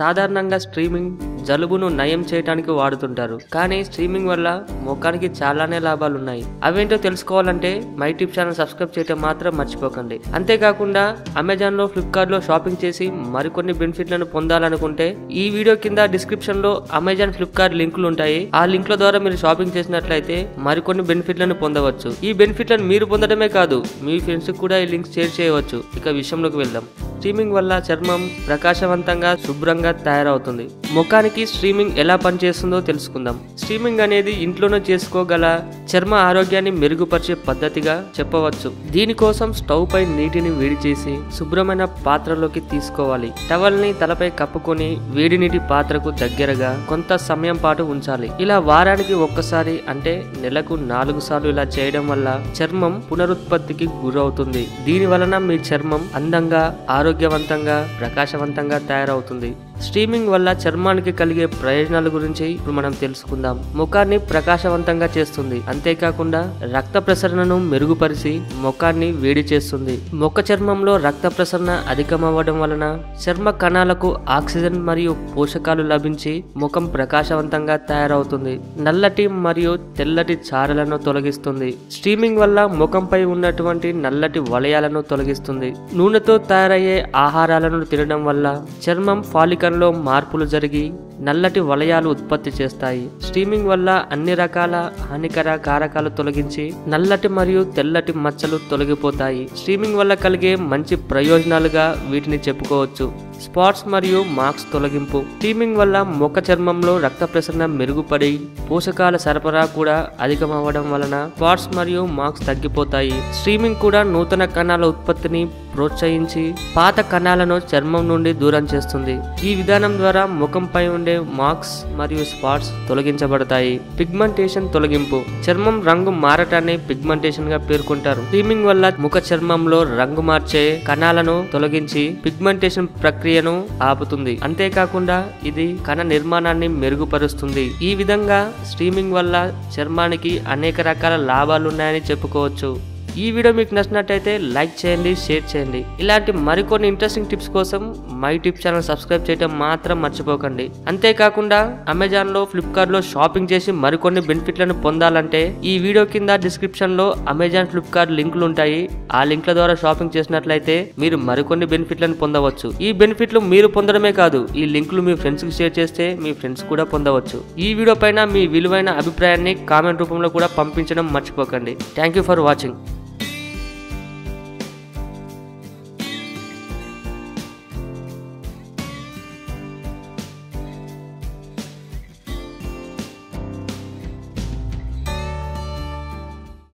సాధారణంగా స్ట్రీమింగ్ జలుబును నయం చేయడానికి వాడుతుంటారు. కానీ స్ట్రీమింగ్ వల్ల ముఖానికి చాలానే లాభాలు ఉన్నాయి. అవేంటో తెలుసుకోవాలంటే మై టిప్ ఛానల్ సబ్స్క్రైబ్ చేయడం మాత్రం మర్చిపోకండి. అంతేకాకుండా అమెజాన్ లో, ఫ్లిప్కార్ట్ లో షాపింగ్ చేసి మరికొన్ని బెనిఫిట్లను పొందాలనుకుంటే ఈ వీడియో కింద డిస్క్రిప్షన్ లో అమెజాన్, ఫ్లిప్కార్ట్ లింకులు ఉంటాయి. ఆ లింక్ల ద్వారా మీరు షాపింగ్ చేసినట్లయితే మరికొన్ని బెనిఫిట్లను పొందవచ్చు. ఈ బెనిఫిట్లను మీరు పొందడమే కాదు, మీ ఫ్రెండ్స్ కూడా ఈ లింక్ షేర్ చేయవచ్చు. ఇక విషయంలోకి వెళ్దాం. స్ట్రీమింగ్ వల్ల చర్మం ప్రకాశవంతంగా, శుభ్రంగా తయారవుతుంది. ముఖానికి స్ట్రీమింగ్ ఎలా పనిచేస్తుందో తెలుసుకుందాం. స్ట్రీమింగ్ అనేది ఇంట్లోనే చేసుకోగల చర్మ ఆరోగ్యాన్ని మెరుగుపరిచే పద్ధతిగా చెప్పవచ్చు. దీనికోసం స్టవ్ పై నీటిని వేడి చేసి శుభ్రమైన పాత్రలోకి తీసుకోవాలి. టవల్ ని తలపై కప్పుకొని వేడి నీటి పాత్రకు దగ్గరగా కొంత సమయం పాటు ఉంచాలి. ఇలా వారానికి ఒక్కసారి అంటే నెలకు 4 సార్లు ఇలా చేయడం వల్ల చర్మం పునరుత్పత్తికి గురవుతుంది. దీని వలన మీ చర్మం అందంగా, ఆరోగ్యవంతంగా, ప్రకాశవంతంగా తయారవుతుంది. స్ట్రీమింగ్ వల్ల చర్మానికి కలిగే ప్రయోజనాల గురించి ఇప్పుడు మనం తెలుసుకుందాం. ముఖాన్ని ప్రకాశవంతంగా చేస్తుంది. అంతేకాకుండా రక్త ప్రసరణను మెరుగుపరిచి ముఖాన్ని వేడి చేస్తుంది. ముఖ చర్మంలో రక్త ప్రసరణ అధికమవ్వడం వలన చర్మ కణాలకు ఆక్సిజన్ మరియు పోషకాలు లభించి ముఖం ప్రకాశవంతంగా తయారవుతుంది. నల్లటి మరియు తెల్లటి చారలను తొలగిస్తుంది. స్ట్రీమింగ్ వల్ల ముఖంపై ఉన్నటువంటి నల్లటి వలయాలను తొలగిస్తుంది. నూనెతో తయారయ్యే ఆహారాలను తినడం వల్ల చర్మం ఫాలికల్ లో మార్పులు జరిగి నల్లటి వలయాలు ఉత్పత్తి చేస్తాయి. స్ట్రీమింగ్ వల్ల అన్ని రకాల హానికర కారకాలు తొలగించి నల్లటి మరియు తెల్లటి మచ్చలు తొలగిపోతాయి. స్ట్రీమింగ్ వల్ల కలిగే మంచి ప్రయోజనాలుగా వీటిని చెప్పుకోవచ్చు. స్పాట్స్ మరియు మార్క్స్ తొలగింపు. స్ట్రీమింగ్ వల్ల ముఖ చర్మంలో రక్త ప్రసరణ మెరుగుపడి పోషకాల సరఫరా కూడా అధికమవ్వడం వలన స్పాట్స్ మరియు మార్క్స్ తగ్గిపోతాయి. స్ట్రీమింగ్ కూడా నూతన కణాల ఉత్పత్తిని ప్రోత్సహించి పాత కణాలను చర్మం నుండి దూరం చేస్తుంది. ఈ విధానం ద్వారా ముఖంపై ఉండే మార్క్స్ మరియు స్పాట్స్ తొలగించబడతాయి. పిగ్మెంటేషన్ తొలగింపు. చర్మం రంగు మారటాన్ని పిగ్మెంటేషన్ గా పేర్కొంటారు. స్ట్రీమింగ్ వల్ల ముఖ చర్మంలో రంగు మార్చే కణాలను తొలగించి పిగ్మెంటేషన్ ప్రక్రియను ఆపుతుంది. అంతేకాకుండా ఇది కణ నిర్మాణాన్ని మెరుగుపరుస్తుంది. ఈ విధంగా స్ట్రీమింగ్ వల్ల చర్మానికి అనేక రకాల లాభాలున్నాయని చెప్పుకోవచ్చు. ఈ వీడియో మీకు నచ్చినట్టయితే లైక్ చేయండి, షేర్ చేయండి. ఇలాంటి మరికొన్ని ఇంట్రెస్టింగ్ టిప్స్ కోసం మై టిప్ ఛానల్ సబ్స్క్రైబ్ చేయడం మాత్రం మర్చిపోకండి. అంతేకాకుండా అమెజాన్ లో, ఫ్లిప్కార్ట్ లో షాపింగ్ చేసి మరికొన్ని బెనిఫిట్లను పొందాలంటే ఈ వీడియో కింద డిస్క్రిప్షన్ లో అమెజాన్, ఫ్లిప్కార్ట్ లింకులు ఉంటాయి. ఆ లింక్ల ద్వారా షాపింగ్ చేసినట్లయితే మీరు మరికొన్ని బెనిఫిట్లను పొందవచ్చు. ఈ బెనిఫిట్లు మీరు పొందడమే కాదు, ఈ లింకులు మీ ఫ్రెండ్స్ కి షేర్ చేస్తే మీ ఫ్రెండ్స్ కూడా పొందవచ్చు. ఈ వీడియో పైన మీ విలువైన అభిప్రాయాన్ని కామెంట్ రూపంలో కూడా పంపించడం మర్చిపోకండి. Thank you for watching.